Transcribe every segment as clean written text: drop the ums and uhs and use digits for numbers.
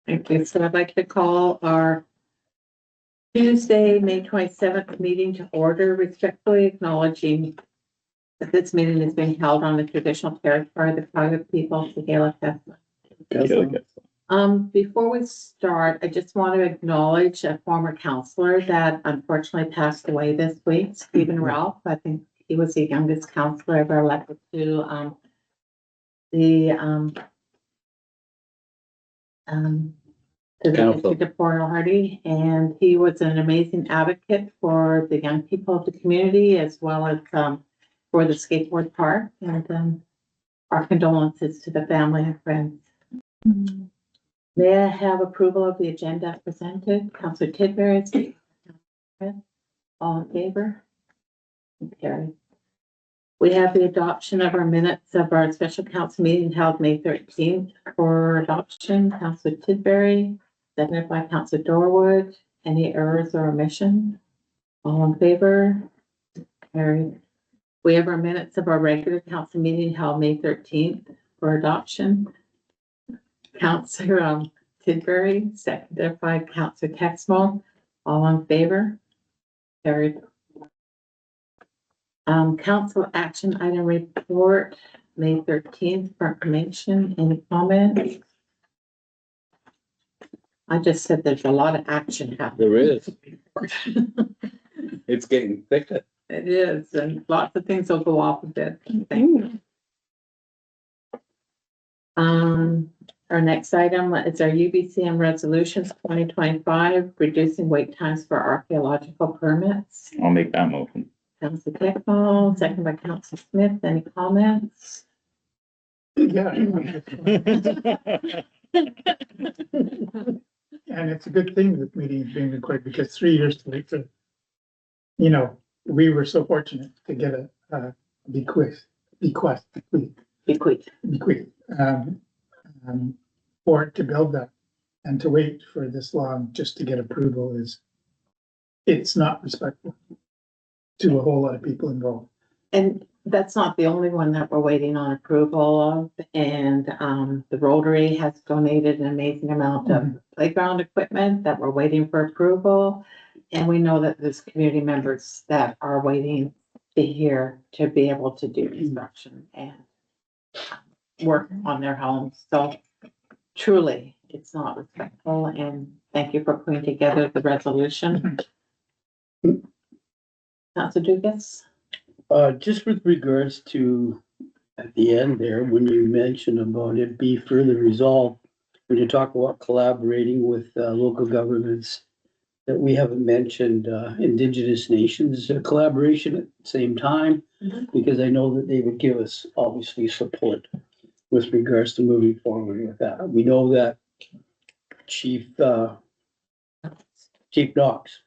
Okay, so I'd like to call our Tuesday, May 27th meeting to order, respectfully acknowledging that this meeting is being held on the traditional territory of the Cogit people, Sagala Tesla. Before we start, I just want to acknowledge a former counselor that unfortunately passed away this week, Stephen Ralph. I think he was the youngest counselor ever elected to the Council. district of Port Hardy, and he was an amazing advocate for the young people of the community as well as for the skateboard park. And our condolences to the family and friends. May I have approval of the agenda presented? Councillor Tidbury, all in favor? Carried. We have the adoption of our minutes of our special council meeting held May 13th for adoption. Councillor Tidbury, seconded by Councillor Dorwood. Any errors or omissions? All in favor? Carried. We have our minutes of our regular council meeting held May 13th for adoption. Councillor Tidbury, seconded by Councillor Texmo. All in favor? Carried. Council action item report, May 13th for information. Any comments? I just said there's a lot of action happening. There is. It's getting thicker. It is, and lots of things will go off a bit. Thank you. Our next item is our UBCM resolutions 2025, reducing wait times for archaeological permits. I'll make that motion. Councillor Techno, second by Councillor Smith. Any comments? Yeah. And it's a good thing that meeting is being recorded because 3 years to wait for, we were so fortunate to get a bequest for it to build that, and to wait for this long just to get approval it's not respectful to a whole lot of people involved. And that's not the only one that we're waiting on approval of. And the Rotary has donated an amazing amount of playground equipment that we're waiting for approval. And we know that there's community members that are waiting to hear to be able to do construction and work on their homes. So truly, it's not respectful. And thank you for putting together the resolution. Councilor Dugas? Just with regards to at the end there, when you mentioned about it be further resolved, when you talk about collaborating with local governments, that we haven't mentioned Indigenous nations collaboration at the same time, because I know that they would give us obviously support with regards to moving forward with that. We know that Chief Knox,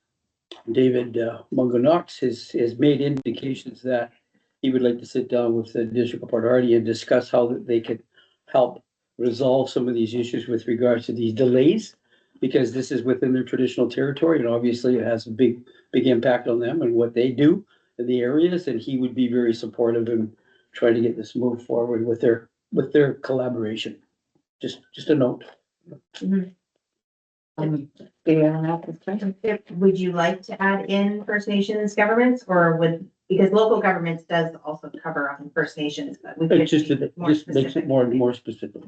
David Mungo Knox has made indications that he would like to sit down with the District of Port Hardy and discuss how they could help resolve some of these issues with regards to these delays, because this is within their traditional territory, and obviously it has a big impact on them and what they do in the areas, and he would be very supportive in trying to get this moved forward with their collaboration. Just a note. Would you like to add in First Nations governments, or because local governments does also cover on First Nations, but we could It just be more makes it specific. more specific.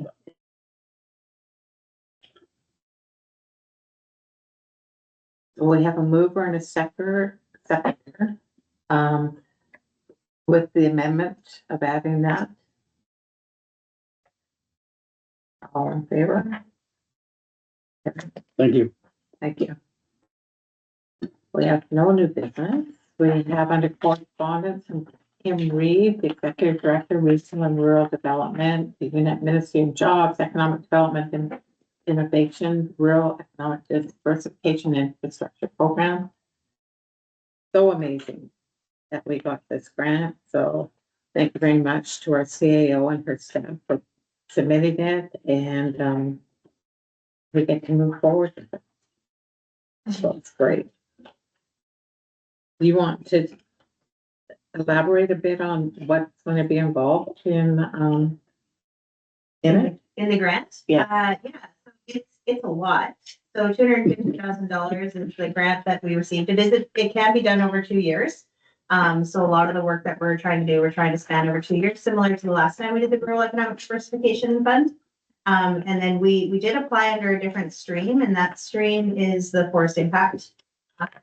We have a mover and a seconder, with the amendment of adding that. All in favor? Thank you. Thank you. We have no new business. We have under correspondence from Kim Reed, the Executive Director, Regional and Rural Development, the Unit Ministry of Jobs, Economic Development and Innovation, Rural Economic Diversification and Infrastructure Program. So amazing that we got this grant. So thank you very much to our CAO and her staff for submitting it, and we get to move forward with it. So it's great. You want to elaborate a bit on what's going to be involved in it? In the grant? Yeah. So it's it's a lot. So $250,000 is the grant that we received. It can be done over 2 years. So a lot of the work that we're trying to do, we're trying to span over 2 years, similar to the last time we did the Rural Economic Diversification Fund. And then we did apply under a different stream, and that stream is the forest impact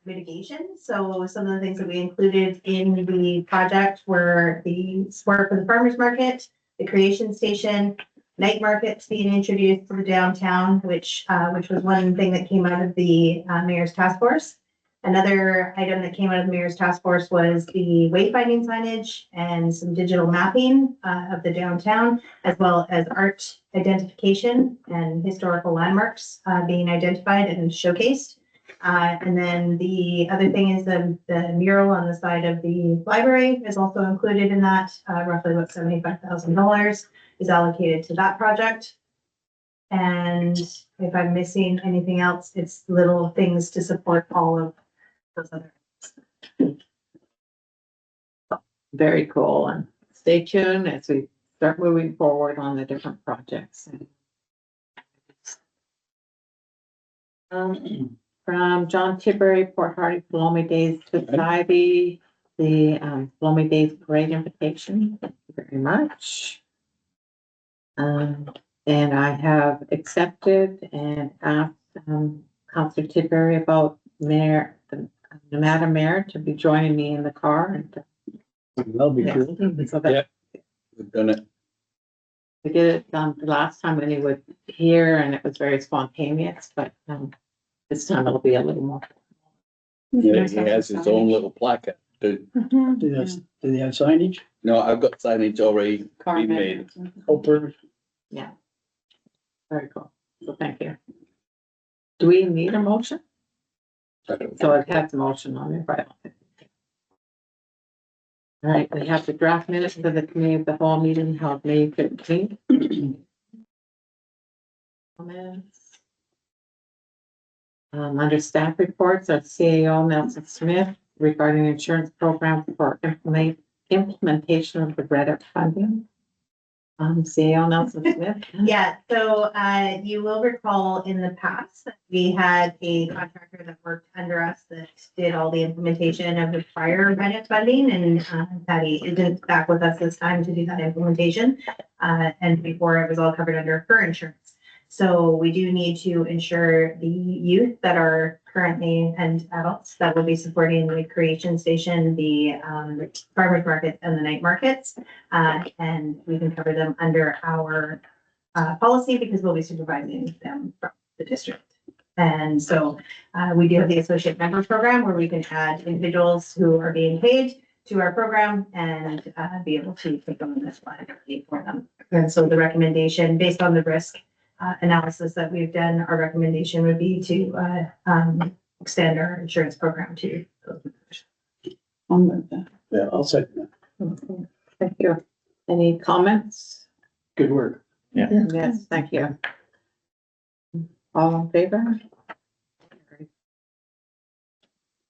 mitigation. So some of the things that we included in the project were the support for the farmers market, the creation station, night markets being introduced to the downtown, which was one thing that came out of the mayor's task force. Another item that came out of the mayor's task force was the wayfinding signage and some digital mapping of the downtown, as well as art identification and historical landmarks being identified and showcased. And then the other thing is the mural on the side of the library is also included in that. Roughly about $75,000 is allocated to that project. And if I'm missing anything else, it's little things to support all of those other. Very cool, and stay tuned as we start moving forward on the different projects. From John Tiberi, Port Hardy, Palomie Days Society, the Palomie Days Parade invitation. Thank you very much. And I have accepted and asked Councillor Tiberi about the Nevada Mayor to be joining me in the car, and That'll be cool. so that We've done it. we did it the last time when he was here, and it was very spontaneous, but this time it'll be a little more. Yeah, he has his own little placard. Do they have signage? No, I've got signage already been made. Oh, perfect. Yeah. Very cool. So thank you. Do we need a motion? So I've had the motion on it, right? All right, we have the draft minutes for the committee of the whole meeting held May 15th. Comments? Under staff reports, our CAO Nelson Smith regarding insurance program for implementation of the Reddit funding. CAO Nelson Smith. Yeah, so you will recall in the past, that we had a contractor that worked under us that did all the implementation of the prior Reddit funding, and Patty isn't back with us this time to do that implementation. And before it was all covered under her insurance. So we do need to ensure the youth that are currently and adults that will be supporting the creation station, the farmers market and the night markets. And we can cover them under our policy because we'll be supervising them from the district. And so we do have the associate member program where we can add individuals who are being paid to our program and be able to take on this liability for them. And so the recommendation based on the risk analysis that we've done, our recommendation would be to extend our insurance program to those members. Yeah, I'll second that. Thank you. Any comments? Good work. Yes, thank you. All in favor?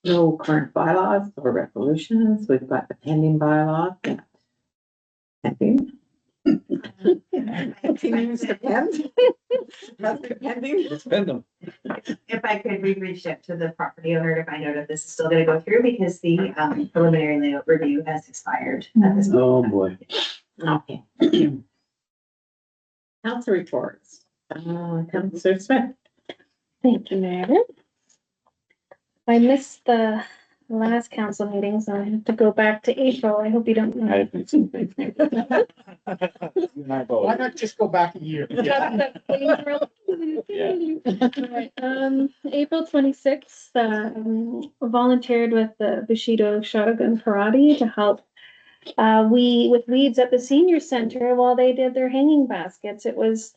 No current bylaws or resolutions. We've got the pending bylaws. Pending. Continues to pend. That's the pending. Spend them. If I could, we reached out to the property owner to find out if this is still gonna go through because the preliminary layout review has expired at this point. Oh, boy. Okay. Council reports. Councilor Smith. Thank you, Meredith. I missed the last council meeting, so I have to go back to April. I hope you don't mind. Why not just go back a year? Alright, April 26th, volunteered with the Bushido Shotgun Karate to help with weeds at the senior center while they did their hanging baskets. It was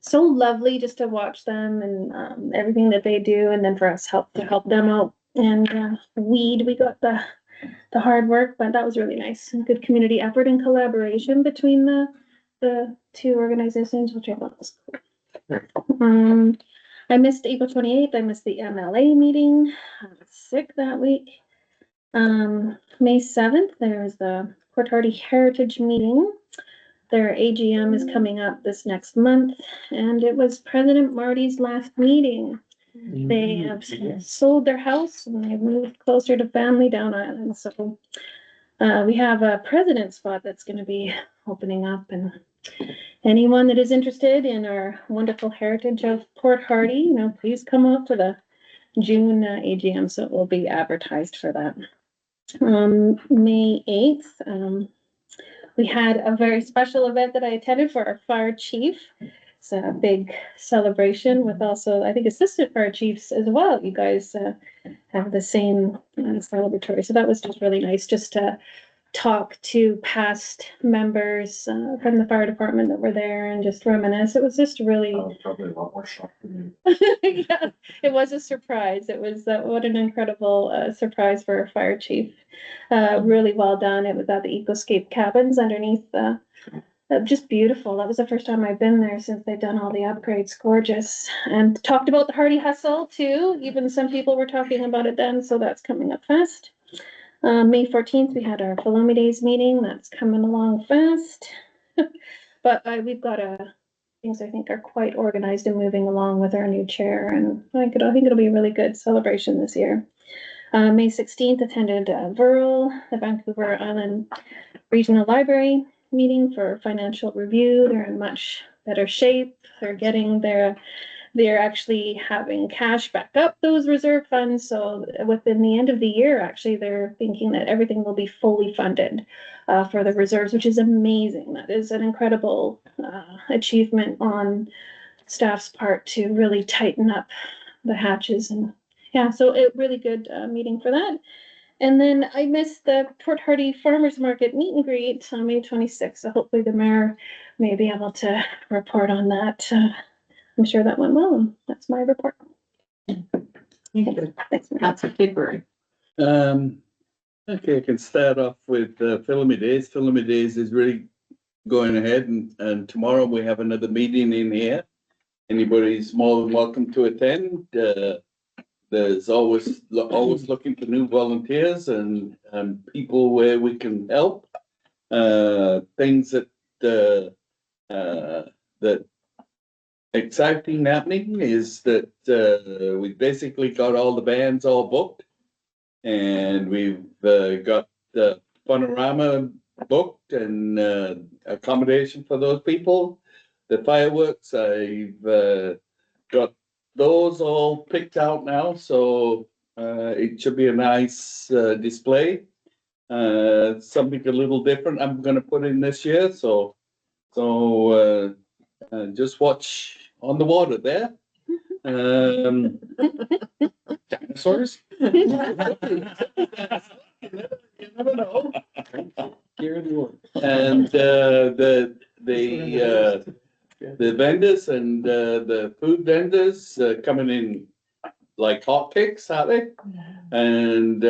so lovely just to watch them and everything that they do, and then for us to help them out and weed. We got the hard work, but that was really nice. And good community effort and collaboration between the two organizations, which I thought was cool. I missed April 28th. I missed the MLA meeting. I was sick that week. May 7th, there was the Port Hardy Heritage meeting. Their AGM is coming up this next month, and it was President Marty's last meeting. They have sold their house and they've moved closer to family down island, so we have a president spot that's gonna be opening up, and anyone that is interested in our wonderful heritage of Port Hardy, you know, please come up to the June AGM, so it will be advertised for that. May 8th, we had a very special event that I attended for our fire chief. It's a big celebration with also, I think, assistant fire chiefs as well. You guys have the same celebratory. So that was just really nice just to talk to past members from the fire department that were there and just reminisce. It was just really, Probably a lot more shock than yeah, it was a surprise. It was what an incredible surprise for our fire chief. Really well done. It was at the Ecoscape cabins underneath just beautiful. That was the first time I've been there since they've done all the upgrades. Gorgeous. And talked about the Hardy Hustle too. Even some people were talking about it then, so that's coming up fast. May 14th, we had our Philomi Days meeting. That's coming along fast. But we've got things I think are quite organized and moving along with our new chair. And I think it'll be a really good celebration this year. May 16th, attended VERL, the Vancouver Island Regional Library meeting for financial review. They're in much better shape. They're actually having cash back up those reserve funds. So within the end of the year, actually, they're thinking that everything will be fully funded for the reserves, which is amazing. That is an incredible achievement on staff's part to really tighten up the hatches. And yeah, so a really good meeting for that. And then I missed the Port Hardy Farmers Market meet and greet on May 26th. So hopefully the mayor may be able to report on that. I'm sure that went well, and that's my report. Thanks, Mayor. Councilor Tidbury. Okay, I can start off with Philomi Days. Philomi Days is really going ahead, and tomorrow we have another meeting in here. Anybody's more than welcome to attend. There's always looking for new volunteers and people where we can help. Things that exciting happening is that we basically got all the bands all booked, and we've got the Panorama booked and accommodation for those people. The fireworks, I've got those all picked out now, so it should be a nice display. Something a little different I'm going to put in this year, so just watch on the water there. dinosaurs. You never know. Here the word. And the vendors and the food vendors coming in like hotcakes, are they? And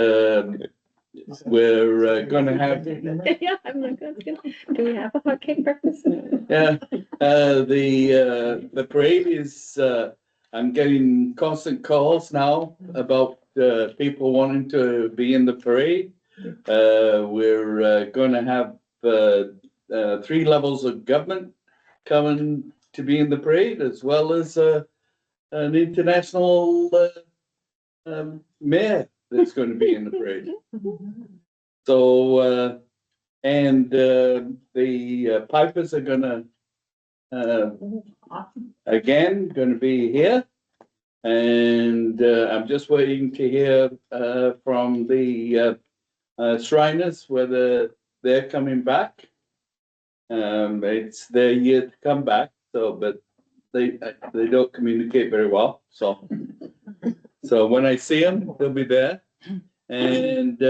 we're gonna have, Yeah, I'm like, that's good. Do we have a hot cake breakfast? yeah, the parade is, I'm getting constant calls now about people wanting to be in the parade. We're gonna have 3 levels of government coming to be in the parade, as well as an international mayor that's going to be in the parade. So, and the pipers are gonna again gonna be here, and I'm just waiting to hear from the Shriners whether they're coming back. It's their year to come back, so but they don't communicate very well. So when I see them, they'll be there. And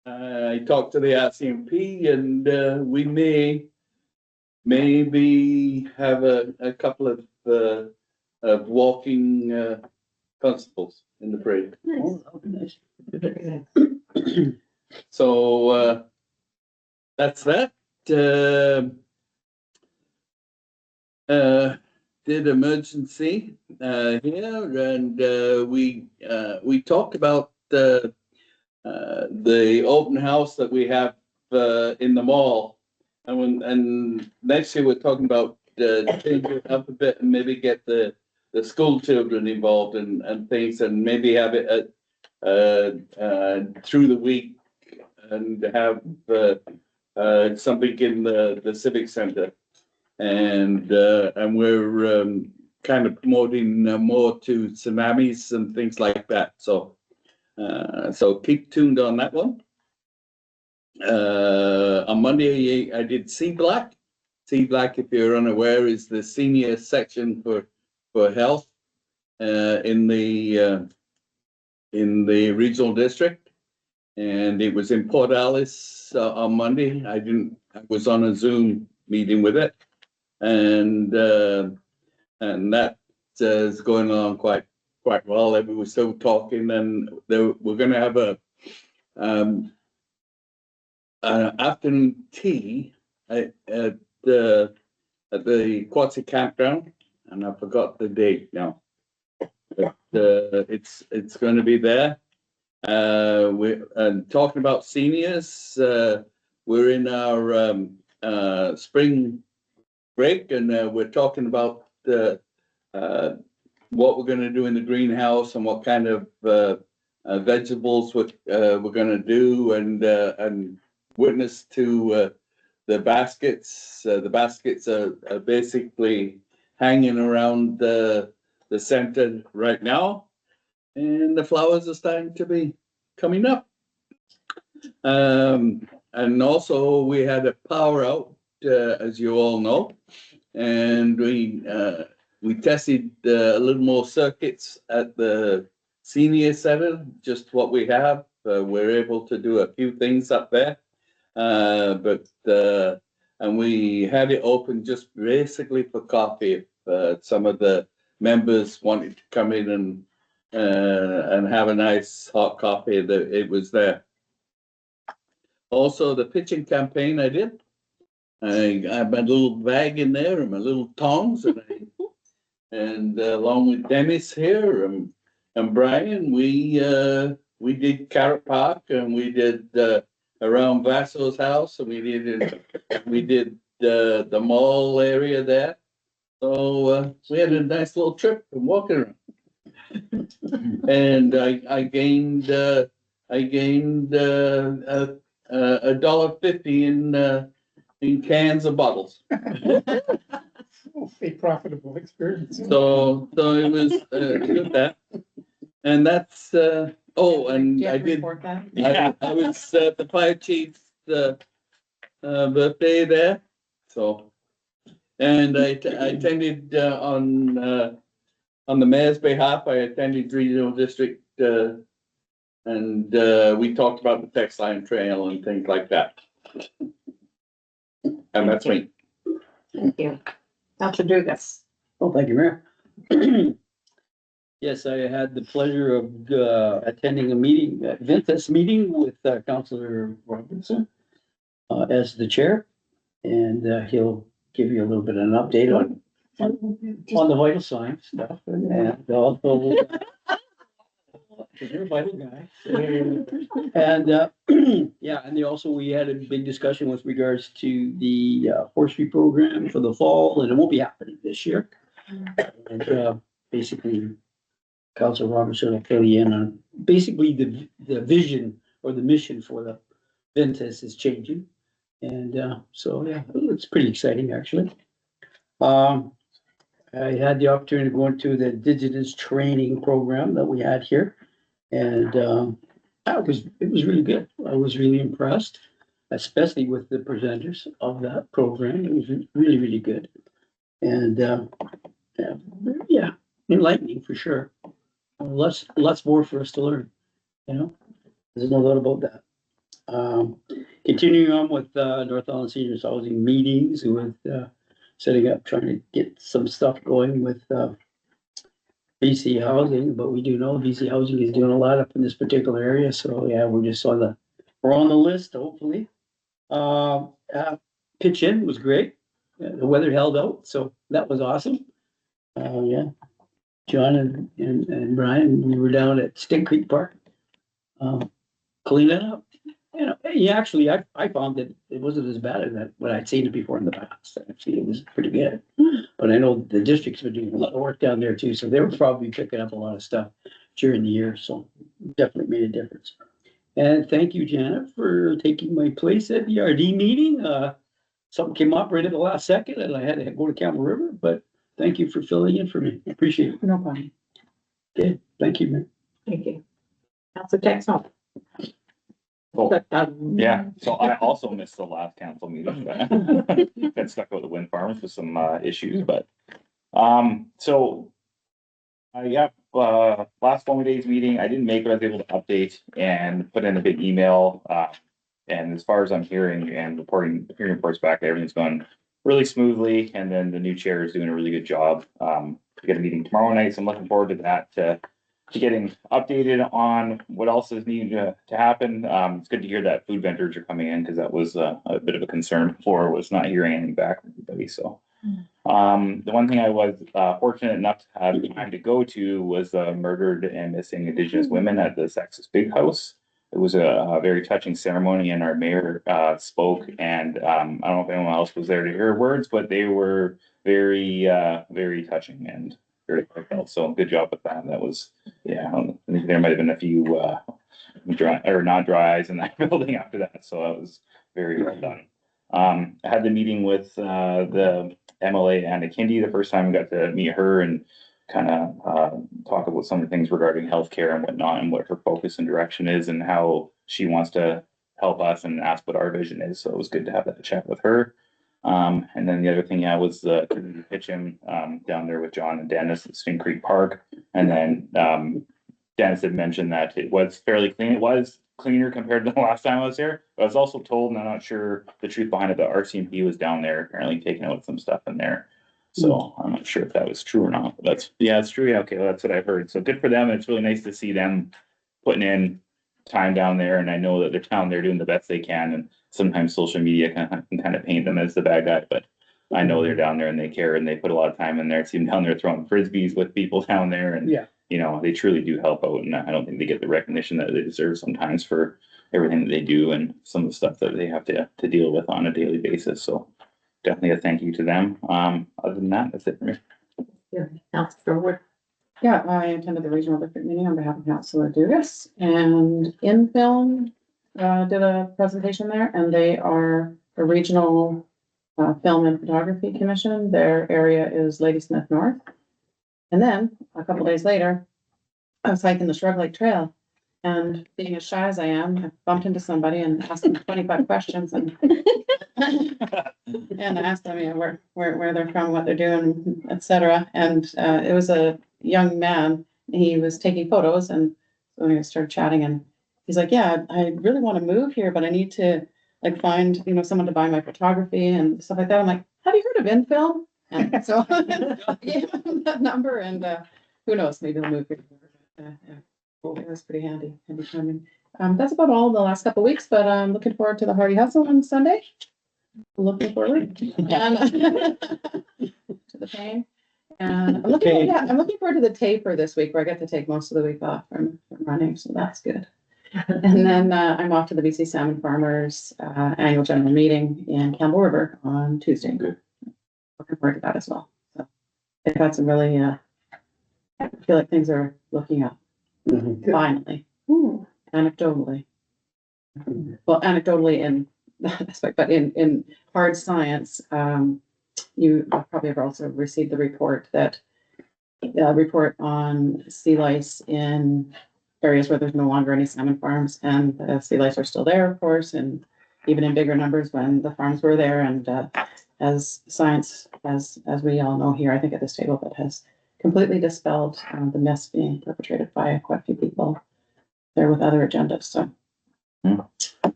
I talked to the RCMP, and we maybe have a couple of walking constables in the parade. Nice. So that's that. Did emergency here, and we talked about the open house that we have in the mall and next year we're talking about, changing it up a bit and maybe get the school children involved and things and maybe have it at, through the week and have, something in the civic center. And we're, kind of promoting more to tsunamis and things like that. So keep tuned on that one. On Monday, I did Sea Black. Sea Black, if you're unaware, is the senior section for health in the regional district. And it was in Port Alice on Monday. I was on a Zoom meeting with it. And that is going on quite well. We were still talking, and we're going to have an afternoon tea at the Quatsi campground, and I forgot the date now. But it's going to be there. We're talking about seniors. We're in our spring break, and we're talking about what we're going to do in the greenhouse and what kind of vegetables we're going to do, and witness to the baskets. The baskets are basically hanging around the center right now, and the flowers are starting to be coming up. And also we had a power out, as you all know, and we tested a little more circuits at the senior center, just what we have. We're able to do a few things up there, and we had it open just basically for coffee. If some of the members wanted to come in and have a nice hot coffee, that it was there. Also, the pitching campaign I did. I have my little bag in there and my little tongs, and along with Dennis here and Brian, we did Carrot Park, and we did around Vasso's house, and we did the mall area there. So we had a nice little trip and walking around. And I gained $1.50 in cans and bottles. A profitable experience. So it was good that. And that's and I did. Report that? I was at the fire chief's birthday there. So, and I attended on the mayor's behalf. I attended regional district, and we talked about the text line trail and things like that. And that's me. Thank you. Dr. Dugas. Well, thank you, Mayor. Yes, I had the pleasure of attending a meeting, Ventus meeting with Councillor Robinson as the chair, and he'll give you a little bit of an update on the vital signs stuff, and also you're a vital guy. And yeah, and we had a big discussion with regards to the forestry program for the fall, and it won't be happening this year. And basically, Councilor Robertson will fill you in on basically the vision or the mission for the Ventus is changing. And so yeah, it's pretty exciting actually. I had the opportunity to go into the Indigenous training program that we had here. And it was really good. I was really impressed, especially with the presenters of that program. It was really, really good. And yeah, enlightening for sure. Lots more for us to learn, you know, there's no doubt about that. Continuing on with North Island Seniors Housing meetings with setting up, trying to get some stuff going with BC Housing, but we do know BC Housing is doing a lot up in this particular area, so yeah, we're on the list, hopefully. Pitch in was great. The weather held out, so that was awesome. Yeah, John and Brian, we were down at Stink Creek Park, cleaning up, You know, yeah, actually, I found that it wasn't as bad as that, when I'd seen it before in the past. Actually, it was pretty good. But I know the district's been doing a lot of work down there too, so they were probably picking up a lot of stuff during the year, so definitely made a difference. And thank you, Janet, for taking my place at the RD meeting. Something came up right at the last second and I had to go to Campbell River, but thank you for filling in for me. Appreciate it. No problem. Okay, thank you, man. Thank you. Councilor Texon. Cool. Yeah, so I also missed the last council meeting, but got stuck with the wind farms with some issues, but so yeah, last 20 days meeting, I didn't make it. I was able to update and put in a big email. And as far as I'm hearing and hearing reports back, everything's going really smoothly. And then the new chair is doing a really good job. We get a meeting tomorrow night, so I'm looking forward to that. To getting updated on what else is needed to happen. It's good to hear that food vendors are coming in because that was a bit of a concern before, was not hearing anything back from everybody. So the one thing I was fortunate enough to have time to go to was the murdered and missing Indigenous women at the Sexus Big House. It was a very touching ceremony, and our mayor spoke, and I don't know if anyone else was there to hear words, but they were very, very touching and very heartfelt. So good job with that. That was, yeah, I think there might have been a few dry or not dry eyes in that building after that. So that was very well done. I had the meeting with the MLA Anna Kindy the first time. I got to meet her and kind of talk about some of the things regarding healthcare and whatnot, and what her focus and direction is, and how she wants to help us and ask what our vision is. So it was good to have that chat with her. And then the other thing, yeah, was the pitch him down there with John and Dennis at Spring Creek Park. And then Dennis had mentioned that it was fairly clean. It was cleaner compared to the last time I was here. But I was also told, and I'm not sure the truth behind it, that RCMP was down there apparently taking out some stuff in there. So I'm not sure if that was true or not. But that's, yeah, it's true. Yeah, okay, well, that's what I've heard. So good for them. It's really nice to see them putting in time down there, and I know that they're down there doing the best they can. And sometimes social media can kind of paint them as the bad guy, but I know they're down there and they care and they put a lot of time in there. I see them down there throwing frisbees with people down there, and Yeah. you know, they truly do help out. And I don't think they get the recognition that they deserve sometimes for everything that they do and some of the stuff that they have to deal with on a daily basis. So definitely a thank you to them. Other than that, that's it for me. Councilor Wood. Yeah, I attended the regional district meeting on behalf of Councilor Dugas, and InFilm did a presentation there, and they are a regional film and photography commission. Their area is Ladysmith North. And then a couple days later, I was hiking the Shrub Lake Trail, and being as shy as I am, I bumped into somebody and asked them 25 questions, and and I asked them, you know, where they're from, what they're doing, etc. And it was a young man. He was taking photos, and so we started chatting, and he's like, "Yeah, I really want to move here, but I need to like find, you know, someone to buy my photography and stuff like that." I'm like, "Have you heard of InFilm?" And so I gave him that number, and who knows, maybe he'll move here. Yeah. It was pretty handy timing. That's about all the last couple of weeks, but I'm looking forward to the Hardy Hustle on Sunday. Looking forward and to the pain. And I'm looking forward to the taper this week, where I get to take most of the week off from running, so that's good. And then I'm off to the BC Salmon Farmers annual general meeting in Campbell River on Tuesday. Good. Looking forward to that as well. So they've got some really, I feel like things are looking up. Finally, anecdotally. Well, anecdotally in that aspect, but in hard science, you probably have also received the report on sea lice in areas where there's no longer any salmon farms, and the sea lice are still there, of course, and even in bigger numbers when the farms were there. And as science, as we all know here, I think at this table, that has completely dispelled the myths being perpetrated by quite a few people there with other agendas. So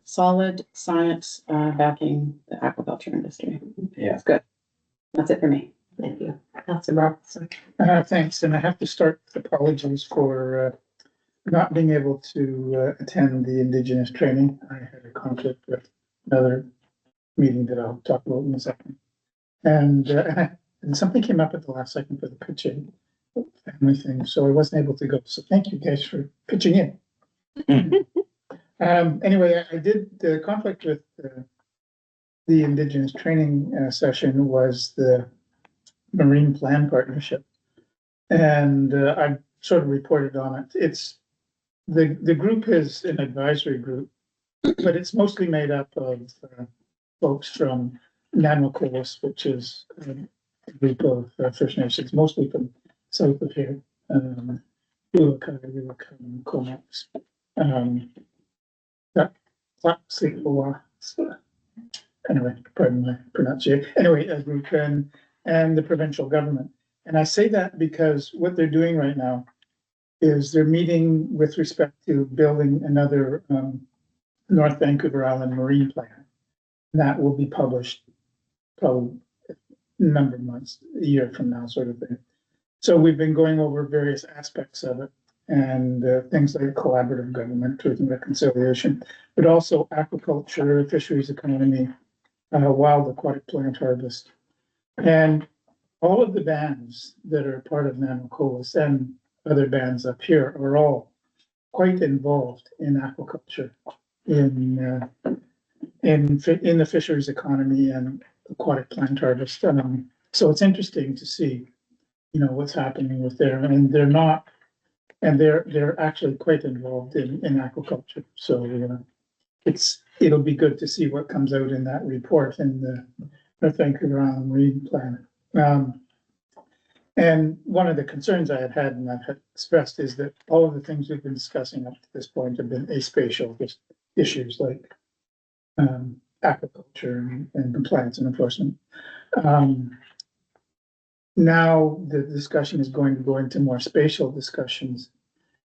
solid science backing the aquaculture industry. Yeah. It's good. That's it for me. Thank you. Councilor Robertson. Thanks, and I have to start with apologies for not being able to attend the Indigenous training. I had a conflict with another meeting that I'll talk about in a second. And something came up at the last second for the pitching family thing, so I wasn't able to go. So thank you guys for pitching in. Anyway, I did, the conflict with the Indigenous training session was the Marine Plan Partnership. And I sort of reported on it. It's, the group is an advisory group, but it's mostly made up of folks from Nanokolos, which is a group of First Nations, mostly from south of here. Ulukai, and Comox. Anyway, pardon my pronunciation. Anyway, a group and the provincial government. And I say that because what they're doing right now is they're meeting with respect to building another North Vancouver Island Marine Plan. That will be published probably a number of months, a year from now, sort of thing. So we've been going over various aspects of it and things like collaborative government, truth and reconciliation, but also aquaculture, fisheries economy, wild aquatic plant harvest. And all of the bands that are part of Nanokolos and other bands up here are all quite involved in aquaculture, in the fisheries economy and aquatic plant harvest. So it's interesting to see, you know, what's happening with there. And they're not, and they're actually quite involved in aquaculture. So it'll be good to see what comes out in that report in the North Vancouver Island Marine Plan. And one of the concerns I had and I've had expressed is that all of the things we've been discussing up to this point have been aspatial issues like aquaculture and compliance and enforcement. Now the discussion is going to go into more spatial discussions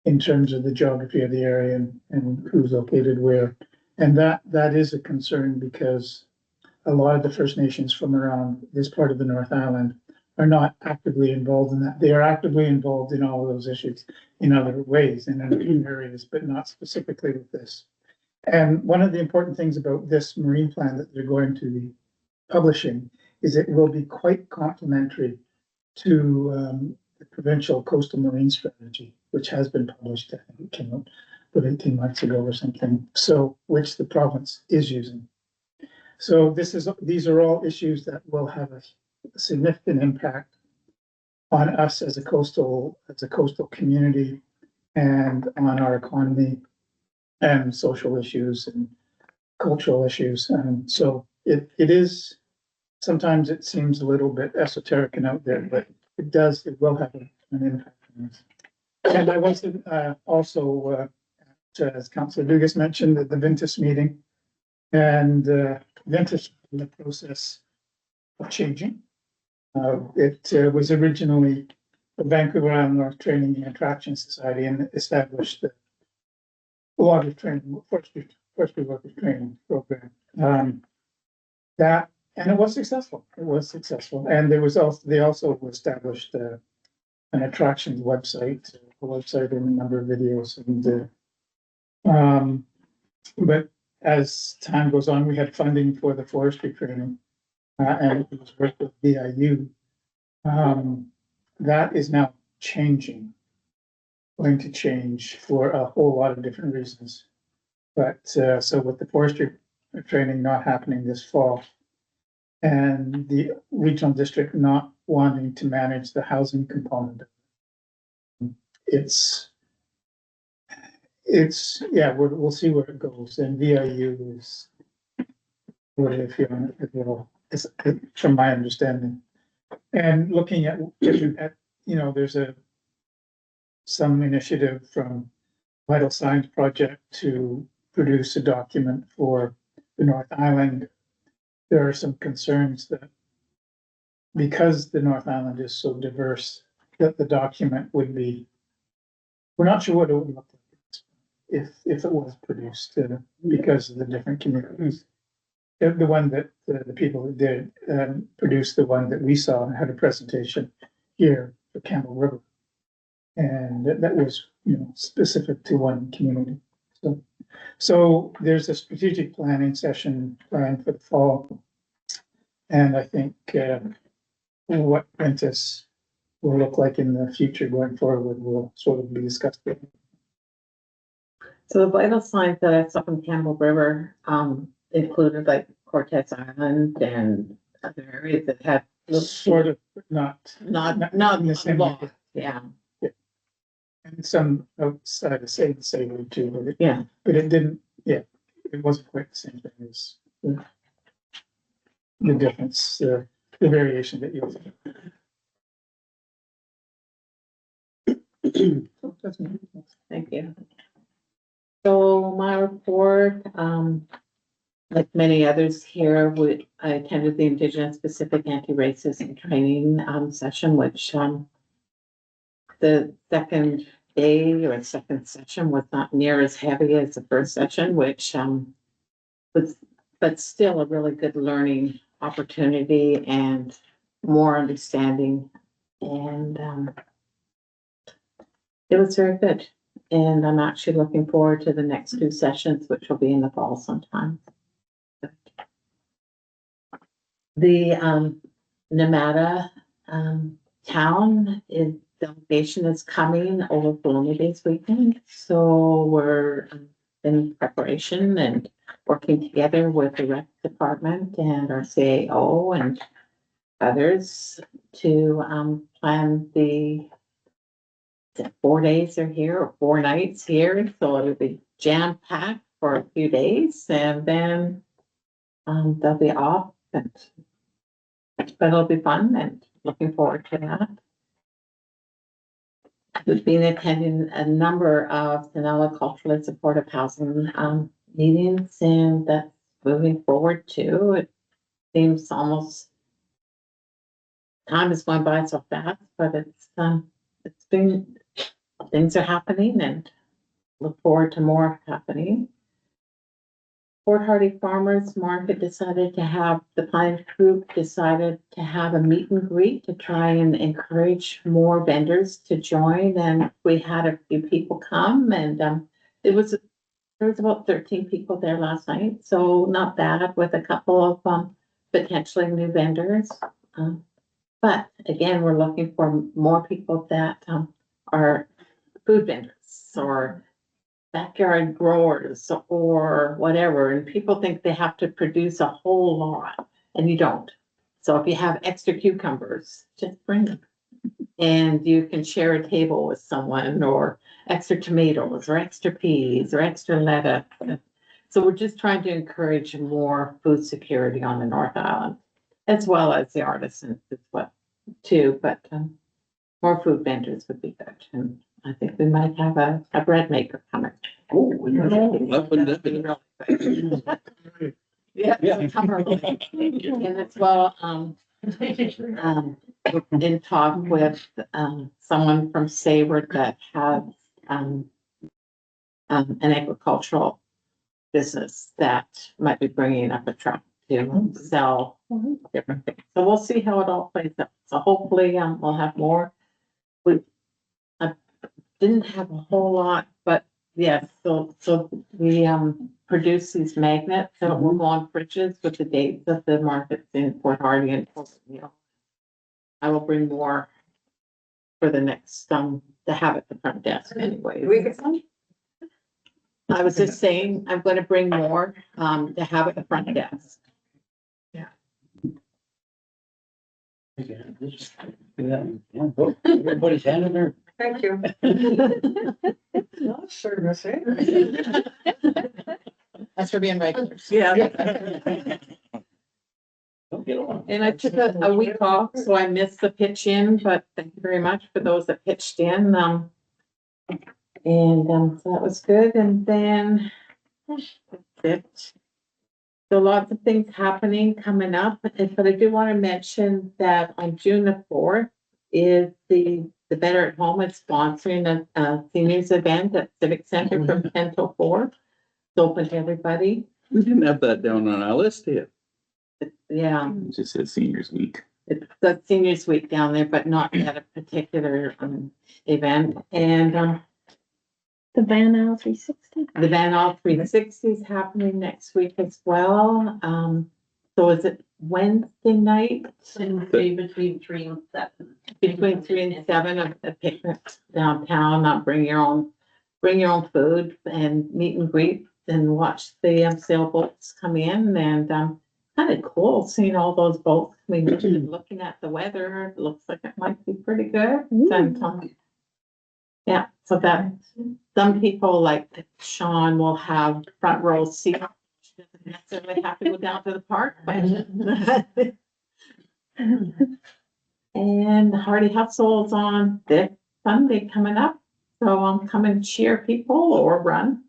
in terms of the geography of the area and who's located where. And that is a concern because a lot of the First Nations from around this part of the North Island are not actively involved in that. They are actively involved in all of those issues in other ways and in other areas, but not specifically with this. And one of the important things about this marine plan that they're going to be publishing is it will be quite complementary to the provincial coastal marine strategy, which has been published, I think it came out about 18 months ago or something, so which the province is using. So these are all issues that will have a significant impact on us as a coastal community and on our economy and social issues and cultural issues. And so it is, sometimes it seems a little bit esoteric and out there, but it will have an impact on us. And I was also, as Councillor Dugas mentioned, at the Ventus meeting, and Ventus is in the process of changing. It was originally the Vancouver Island North Training and Attraction Society and established the water training, forestry workers training program. And it was successful. It was successful. And they also established an attractions website, and a number of videos. And but as time goes on, we had funding for the forestry training, and it was worked with VIU. That is now changing, going to change for a whole lot of different reasons. But so with the forestry training not happening this fall, and the regional district not wanting to manage the housing component, we'll see where it goes. And VIU is from my understanding. And looking at there's some initiative from Vital Signs Project to produce a document for the North Island. There are some concerns that because the North Island is so diverse, that the document would be, we're not sure what it would look like if it was produced because of the different communities. The one that the people that did produced, the one that we saw and had a presentation here for Campbell River. And that was, specific to one community. So there's a strategic planning session planned for the fall. And I think what Ventus will look like in the future going forward will sort of be discussed. So the vital signs that I saw from Campbell River, included like Cortez Island and other areas that had. Sort of, but Not in the a same lot, way. yeah, And some outside of say the same too, yeah. but it didn't, yeah, it wasn't quite the same thing as the difference, the variation that you'll. Thank you. So my report, like many others here, I attended the Indigenous Pacific Anti-Racism Training, session, which, the second day or second session was not near as heavy as the first session, which, was, but still a really good learning opportunity and more understanding. And, it was very good. And I'm actually looking forward to the next two sessions, which will be in the fall sometime. The Nevada town delegation is coming over Bologna Days weekend. So we're in preparation and working together with the rec department and our CAO and others to plan the 4 days they're here or 4 nights here, so it'll be jam packed for a few days and then they'll be off and but it'll be fun and looking forward to that. We've been attending a number of Sonoma culturally supportive housing meetings and that's moving forward too. It seems almost time is going by so fast, but it's been things are happening and look forward to more happening. Fort Hardy Farmers Market decided to have, the Pine Group decided to have a meet and greet to try and encourage more vendors to join. And we had a few people come and there was about 13 people there last night. So not bad with a couple of potentially new vendors. But again, we're looking for more people that are food vendors or backyard growers or whatever, and people think they have to produce a whole lot, and you don't. So if you have extra cucumbers, just bring them. And you can share a table with someone, or extra tomatoes, or extra peas, or extra lettuce. So we're just trying to encourage more food security on the North Island, as well as the artisans as well, too, but more food vendors would be good, and I think we might have a bread maker coming. Oh, that'd be Yeah. Yeah. Come early. And as well, in talk with, someone from Sayward that has, an agricultural business that might be bringing up a truck to sell different things. So we'll see how it all plays out. So hopefully, we'll have more. I didn't have a whole lot, but yes, so we produce these magnets that will go on fridges with the dates of the markets in Port Hardy and Port Neal. I will bring more for the next to have at the front desk anyway. I was just saying, I'm gonna bring more to have at the front desk. Everybody's handing their. Thank you. Service, eh? That's for being regulars. Yeah. Don't get along. And I took a week off, so I missed the pitch in, but thank you very much for those that pitched in. So that was good. And then that's it. So lots of things happening coming up, but I do want to mention that on June the 4th is the Better at Home is sponsoring a seniors event at Civic Center from 10 till 4. It's open to everybody. We didn't have that down on our list yet. Yeah. It just says seniors week. It's the seniors week down there, but not at a particular event. And The Van Al 360. the Van All 360 is happening next week as well. So is it Wednesday night? Between 3 and 7. Between 3 and 7 of a picnic downtown, not bring your own bring your own food and meet and greet and watch the sailboats come in and, kind of cool seeing all those boats. I mean, looking at the weather, it looks like it might be pretty good. And, yeah, so that, some people like Sean will have front row seat. She doesn't necessarily have to go down to the park, but. And Hardy Hustle's on this Sunday coming up, so come and cheer people or run.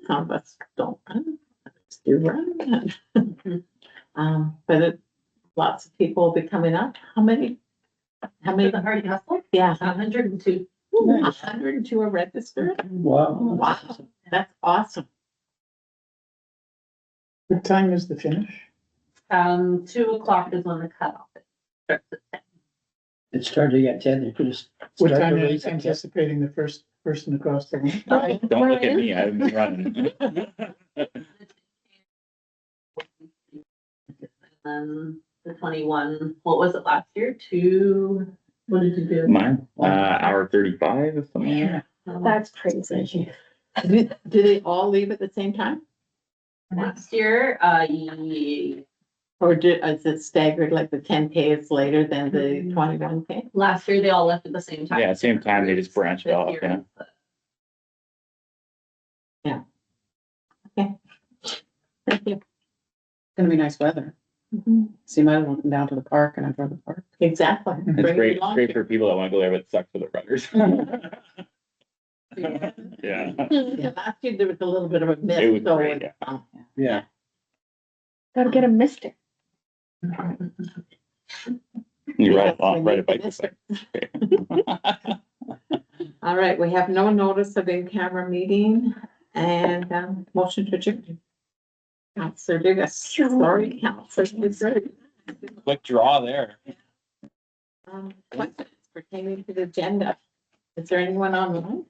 Some of us don't run, others do run. But lots of people will be coming up. How many? The Hardy Hustle, Yeah, 102. 102 are registered. Wow. Wow, that's awesome. What time is the finish? 2:00 is when the cutoff is. It started at 10, they could have. What started time the are you race at 10. anticipating the first person across the line? Don't look at me, I've been running. The 21, what was it last year? What did you do? Mine, hour 35 or something. like that. That's crazy. Do they all leave at the same time? Last year, Or is it staggered, like the 10K is later than the 21K? last year they all left at the same time. Yeah, same time, they just branched This off, year, yeah. Thank you. Gonna be nice weather. So you might as well come down to the park and enjoy the park. Exactly. It's Bring it great, along. great for people that wanna go there, but it sucks for the runners. Yeah, Yeah, last year there was a little bit of a mist. It was so great, it's, Yeah. Gotta get a mister. you ride Yes, we ride a need bike. the with that. All right, we have no notice of in-camera meeting and motion to adjourn. Counselor Dugas, sorry, Counselor Dugas. Quick draw there. Questions pertaining to the agenda. Is there anyone online?